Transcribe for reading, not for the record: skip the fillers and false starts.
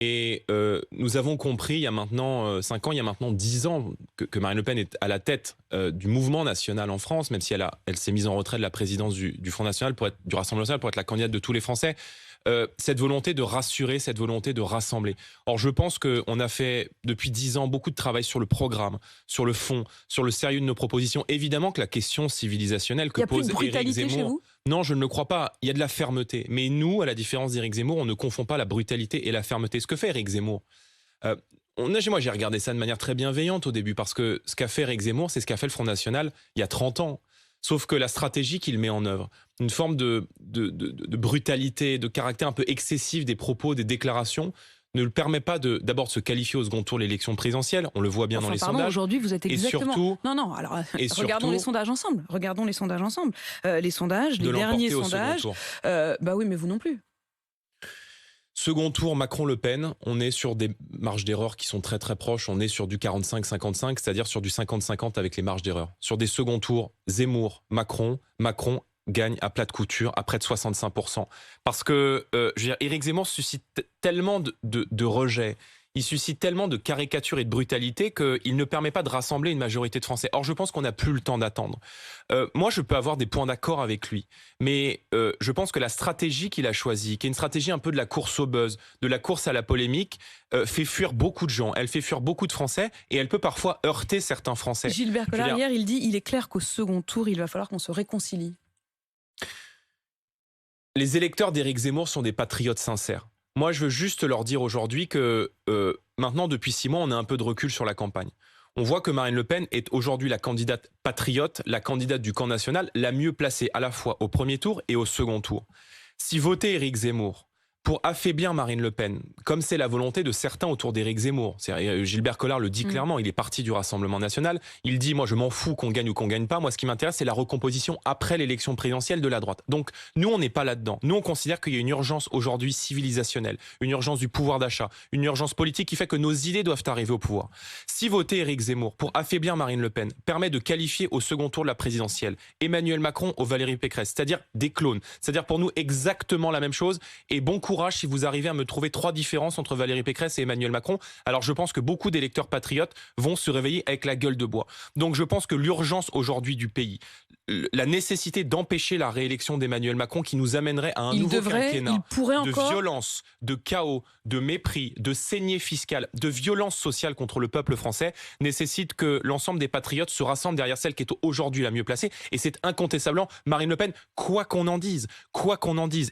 Et nous avons compris il y a maintenant 5 ans, il y a maintenant 10 ans que Marine Le Pen est à la tête du mouvement national en France, même si elle s'est mise en retrait de la présidence du Front National, du Rassemblement national, pour être la candidate de tous les Français. Cette volonté de rassurer, cette volonté de rassembler. Or, je pense qu'on a fait depuis 10 ans beaucoup de travail sur le programme, sur le fond, sur le sérieux de nos propositions. Évidemment que la question civilisationnelle que Il y a plus pose de Éric brutalité chez Zemmour... vous? Non, je ne le crois pas. Il y a de la fermeté. Mais nous, à la différence d'Éric Zemmour, on ne confond pas la brutalité et la fermeté. Ce que fait Éric Zemmour, euh, moi j'ai regardé ça de manière très bienveillante au début, parce que ce qu'a fait Éric Zemmour, c'est ce qu'a fait le Front National il y a 30 ans. Sauf que la stratégie qu'il met en œuvre, une forme de brutalité, de caractère un peu excessif des propos, des déclarations, ne le permet pas d'abord de se qualifier au second tour de l'élection présidentielle. On le voit bien dans Enfin, les pardon, sondages. aujourd'hui, vous êtes Et exactement... surtout, Non, non, alors, et regardons surtout les sondages ensemble. Regardons les sondages ensemble. Les sondages, de les derniers l'emporter au second sondages... tour. bah oui, mais vous non plus. Second tour, Macron-Le Pen, on est sur des marges d'erreur qui sont très très proches. On est sur du 45-55, c'est-à-dire sur du 50-50 avec les marges d'erreur. Sur des seconds tours, Zemmour, Macron gagne à plat de couture à près de 65%. Parce que, je veux dire, Éric Zemmour suscite tellement de rejet, il suscite tellement de caricatures et de brutalité qu'il ne permet pas de rassembler une majorité de Français. Or, je pense qu'on n'a plus le temps d'attendre. Moi, je peux avoir des points d'accord avec lui, mais je pense que la stratégie qu'il a choisie, qui est une stratégie un peu de la course au buzz, de la course à la polémique, fait fuir beaucoup de gens, elle fait fuir beaucoup de Français, et elle peut parfois heurter certains Français. Gilbert Collard, hier, il dit il est clair qu'au second tour, il va falloir qu'on se réconcilie. Les électeurs d'Éric Zemmour sont des patriotes sincères. Moi, je veux juste leur dire aujourd'hui que maintenant, depuis 6 mois, on a un peu de recul sur la campagne. On voit que Marine Le Pen est aujourd'hui la candidate patriote, la candidate du camp national, la mieux placée à la fois au premier tour et au second tour. Si voter Éric Zemmour pour affaiblir Marine Le Pen, comme c'est la volonté de certains autour d'Éric Zemmour, Gilbert Collard le dit clairement, il est parti du Rassemblement national, il dit moi je m'en fous qu'on gagne ou qu'on gagne pas, moi ce qui m'intéresse c'est la recomposition après l'élection présidentielle de la droite. Donc nous on n'est pas là-dedans, nous on considère qu'il y a une urgence aujourd'hui civilisationnelle, une urgence du pouvoir d'achat, une urgence politique qui fait que nos idées doivent arriver au pouvoir. Si voter Éric Zemmour pour affaiblir Marine Le Pen permet de qualifier au second tour de la présidentielle Emmanuel Macron ou Valérie Pécresse, c'est-à-dire des clones, c'est-à-dire pour nous exactement la même chose, et bon courage si vous arrivez à me trouver 3 différences entre Valérie Pécresse et Emmanuel Macron. Alors je pense que beaucoup d'électeurs patriotes vont se réveiller avec la gueule de bois. Donc je pense que l'urgence aujourd'hui du pays, la nécessité d'empêcher la réélection d'Emmanuel Macron qui nous amènerait à un nouveau quinquennat de violence, de chaos, de mépris, de saignée fiscale, de violence sociale contre le peuple français, nécessite que l'ensemble des patriotes se rassemblent derrière celle qui est aujourd'hui la mieux placée. Et c'est incontestablement Marine Le Pen, quoi qu'on en dise, quoi qu'on en dise.